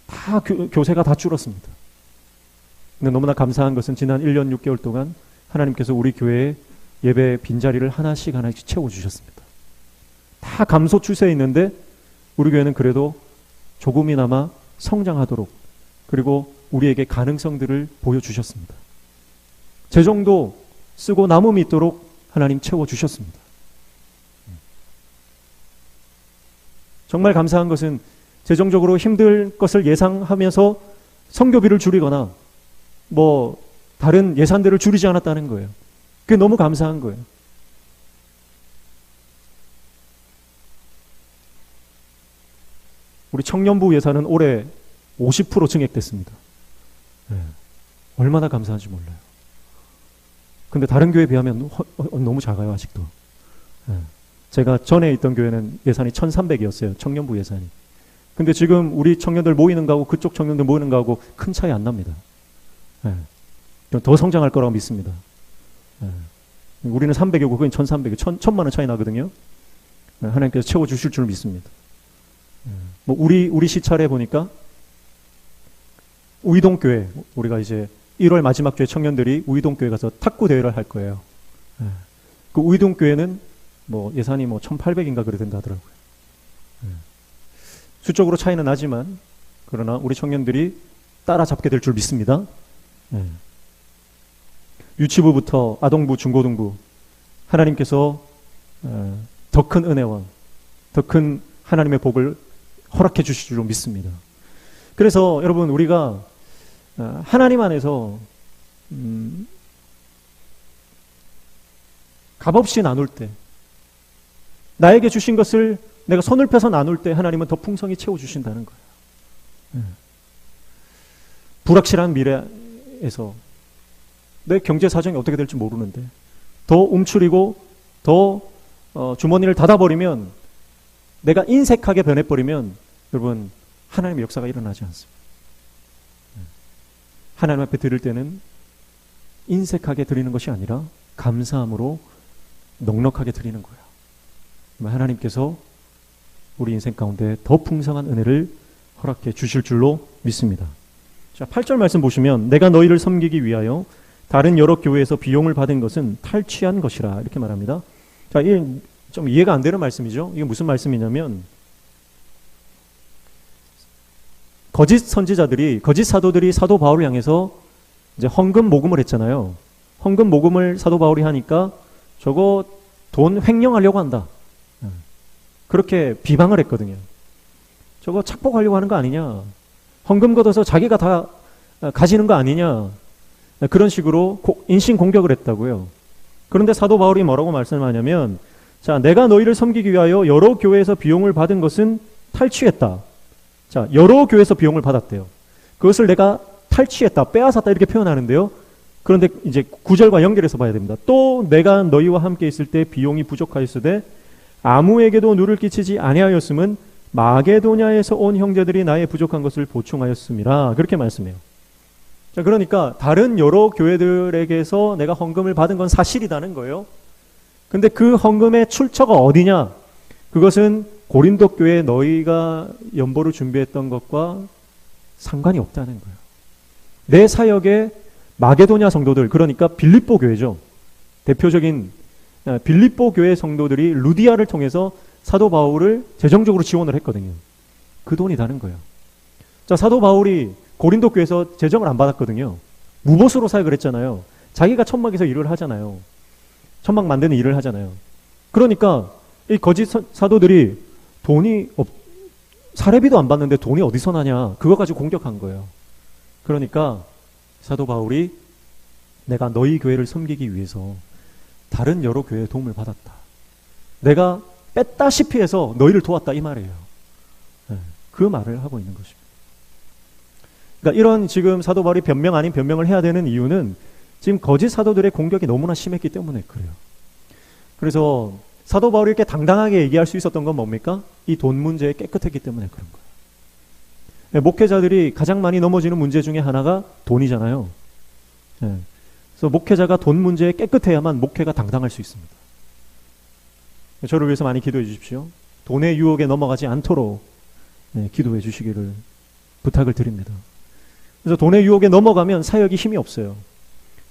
S1: 다 교세가 다 줄었습니다. 근데 너무나 감사한 것은 지난 1년 6개월 동안 하나님께서 우리 교회에 예배 빈자리를 하나씩 채워주셨습니다. 다 감소 추세에 있는데 우리 교회는 그래도 조금이나마 성장하도록 그리고 우리에게 가능성들을 보여주셨습니다. 재정도 쓰고 남음이 있도록 하나님 채워주셨습니다. 정말 감사한 것은 재정적으로 힘들 것을 예상하면서 선교비를 줄이거나 다른 예산들을 줄이지 않았다는 거예요. 그게 너무 감사한 거예요. 우리 청년부 예산은 올해 50% 증액됐습니다. 얼마나 감사한지 몰라요. 근데 다른 교회에 비하면 너무 작아요, 아직도. 제가 전에 있던 교회는 예산이 1,300이었어요. 청년부 예산이. 근데 지금 우리 청년들 모이는 거하고 그쪽 청년들 모이는 거하고 큰 차이 안 납니다. 더 성장할 거라고 믿습니다. 우리는 300이고 그건 1,300이 1,000만 원 차이 나거든요. 하나님께서 채워주실 줄 믿습니다. 우리 시찰에 보니까 우이동교회, 우리가 이제 1월 마지막 주에 청년들이 우이동교회 가서 탁구 대회를 할 거예요. 그 우이동교회는 예산이 1,800인가 그래 된다 하더라고요. 수적으로 차이는 나지만 그러나 우리 청년들이 따라잡게 될 줄 믿습니다. 유치부부터 아동부, 중고등부 하나님께서 더 큰 은혜와 더 큰 하나님의 복을 허락해 주실 줄로 믿습니다. 그래서 여러분 우리가 하나님 안에서 값없이 나눌 때 나에게 주신 것을 내가 손을 펴서 나눌 때 하나님은 더 풍성히 채워주신다는 거예요. 불확실한 미래에서 내 경제 사정이 어떻게 될지 모르는데 더 움츠리고 더 주머니를 닫아버리면 내가 인색하게 변해버리면 여러분 하나님의 역사가 일어나지 않습니다. 하나님 앞에 드릴 때는 인색하게 드리는 것이 아니라 감사함으로 넉넉하게 드리는 거예요. 하나님께서 우리 인생 가운데 더 풍성한 은혜를 허락해 주실 줄로 믿습니다. 자, 8절 말씀 보시면 내가 너희를 섬기기 위하여 다른 여러 교회에서 비용을 받은 것은 탈취한 것이라 이렇게 말합니다. 자, 이게 좀 이해가 안 되는 말씀이죠. 이게 무슨 말씀이냐면 거짓 선지자들이, 거짓 사도들이 사도 바울을 향해서 이제 헌금 모금을 했잖아요. 헌금 모금을 사도 바울이 하니까 저거 돈 횡령하려고 한다. 그렇게 비방을 했거든요. 저거 착복하려고 하는 거 아니냐. 헌금 걷어서 자기가 다 가지는 거 아니냐. 그런 식으로 인신공격을 했다고요. 그런데 사도 바울이 뭐라고 말씀하냐면, 자, 내가 너희를 섬기기 위하여 여러 교회에서 비용을 받은 것은 탈취했다. 자, 여러 교회에서 비용을 받았대요. 그것을 내가 탈취했다, 빼앗았다 이렇게 표현하는데요. 그런데 이제 9절과 연결해서 봐야 됩니다. 또 내가 너희와 함께 있을 때 비용이 부족하였으되 아무에게도 누를 끼치지 아니하였음은 마게도냐에서 온 형제들이 나의 부족한 것을 보충하였음이라. 그렇게 말씀해요. 자, 그러니까 다른 여러 교회들에게서 내가 헌금을 받은 건 사실이라는 거예요. 근데 그 헌금의 출처가 어디냐? 그것은 고린도 교회 너희가 연보를 준비했던 것과 상관이 없다는 거예요. 내 사역에 마게도냐 성도들, 그러니까 빌립보 교회죠. 대표적인 빌립보 교회 성도들이 루디아를 통해서 사도 바울을 재정적으로 지원을 했거든요. 그 돈이 다른 거예요. 자, 사도 바울이 고린도 교회에서 재정을 안 받았거든요. 무보수로 사역을 했잖아요. 자기가 천막에서 일을 하잖아요. 천막 만드는 일을 하잖아요. 그러니까 이 거짓 사도들이 사례비도 안 받는데 돈이 어디서 나냐, 그거 가지고 공격한 거예요. 그러니까 사도 바울이 내가 너희 교회를 섬기기 위해서 다른 여러 교회의 도움을 받았다. 내가 뺐다시피 해서 너희를 도왔다, 이 말이에요. 그 말을 하고 있는 것입니다. 그러니까 이런 지금 사도 바울이 변명 아닌 변명을 해야 되는 이유는 지금 거짓 사도들의 공격이 너무나 심했기 때문에 그래요. 그래서 사도 바울이 이렇게 당당하게 얘기할 수 있었던 건 뭡니까? 이 돈 문제에 깨끗했기 때문에 그런 거예요. 목회자들이 가장 많이 넘어지는 문제 중에 하나가 돈이잖아요. 그래서 목회자가 돈 문제에 깨끗해야만 목회가 당당할 수 있습니다. 저를 위해서 많이 기도해 주십시오. 돈의 유혹에 넘어가지 않도록 기도해 주시기를 부탁을 드립니다. 그래서 돈의 유혹에 넘어가면 사역이 힘이 없어요.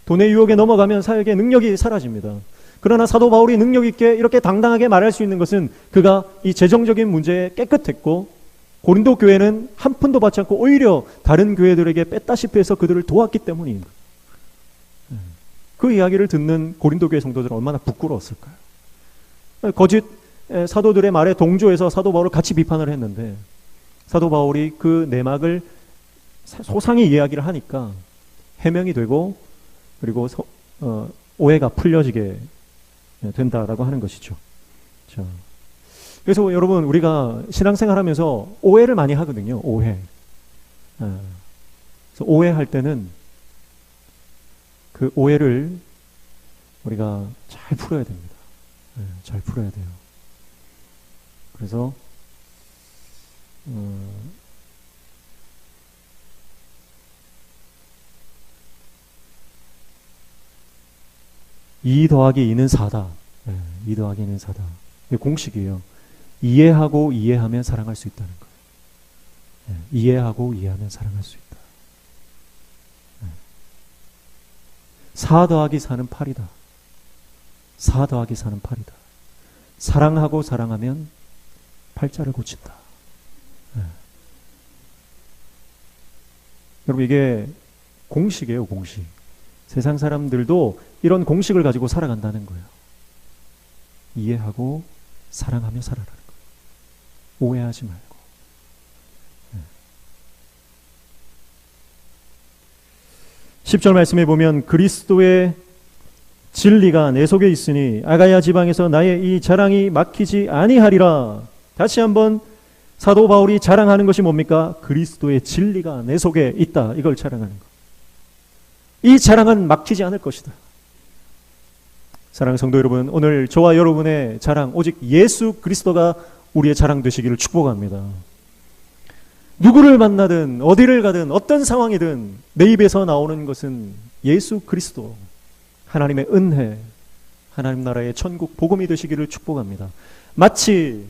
S1: 돈의 유혹에 넘어가면 사역의 능력이 사라집니다. 그러나 사도 바울이 능력 있게 이렇게 당당하게 말할 수 있는 것은 그가 이 재정적인 문제에 깨끗했고, 고린도 교회는 한 푼도 받지 않고 오히려 다른 교회들에게 뺐다시피 해서 그들을 도왔기 때문입니다. 그 이야기를 듣는 고린도 교회 성도들은 얼마나 부끄러웠을까요? 거짓 사도들의 말에 동조해서 사도 바울을 같이 비판을 했는데, 사도 바울이 그 내막을 소상히 이야기를 하니까 해명이 되고, 그리고 오해가 풀려지게 된다라고 하는 것이죠. 자, 그래서 여러분, 우리가 신앙생활하면서 오해를 많이 하거든요. 오해. 그래서 오해할 때는 그 오해를 우리가 잘 풀어야 됩니다. 잘 풀어야 돼요. 그래서 이 더하기 2는 4다. 2 더하기 2는 4다. 이게 공식이에요. 이해하고 이해하면 사랑할 수 있다는 거예요. 이해하고 이해하면 사랑할 수 있다. 4 더하기 4는 8이다. 4 더하기 4는 8이다. 사랑하고 사랑하면 팔자를 고친다. 여러분, 이게 공식이에요, 공식. 세상 사람들도 이런 공식을 가지고 살아간다는 거예요. 이해하고 사랑하며 살아라는 거예요. 오해하지 말고. 10절 말씀에 보면 그리스도의 진리가 내 속에 있으니 아가야 지방에서 나의 이 자랑이 막히지 아니하리라. 다시 한번 사도 바울이 자랑하는 것이 뭡니까? 그리스도의 진리가 내 속에 있다. 이걸 자랑하는 것. 이 자랑은 막히지 않을 것이다. 사랑하는 성도 여러분, 오늘 저와 여러분의 자랑, 오직 예수 그리스도가 우리의 자랑 되시기를 축복합니다. 누구를 만나든 어디를 가든 어떤 상황이든 내 입에서 나오는 것은 예수 그리스도, 하나님의 은혜, 하나님 나라의 천국 복음이 되시기를 축복합니다. 마치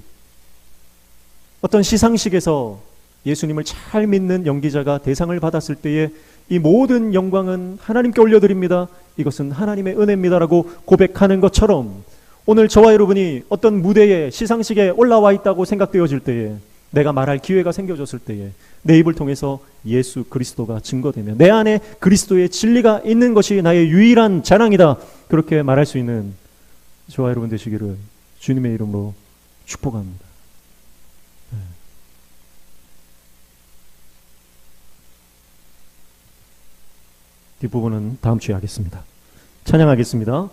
S1: 어떤 시상식에서 예수님을 잘 믿는 연기자가 대상을 받았을 때에 이 모든 영광은 하나님께 올려드립니다. 이것은 하나님의 은혜입니다라고 고백하는 것처럼, 오늘 저와 여러분이 어떤 무대에, 시상식에 올라와 있다고 생각되어질 때에, 내가 말할 기회가 생겨졌을 때에, 내 입을 통해서 예수 그리스도가 증거되며 내 안에 그리스도의 진리가 있는 것이 나의 유일한 자랑이다. 그렇게 말할 수 있는 저와 여러분 되시기를 주님의 이름으로 축복합니다. 뒷부분은 다음 주에 하겠습니다. 찬양하겠습니다.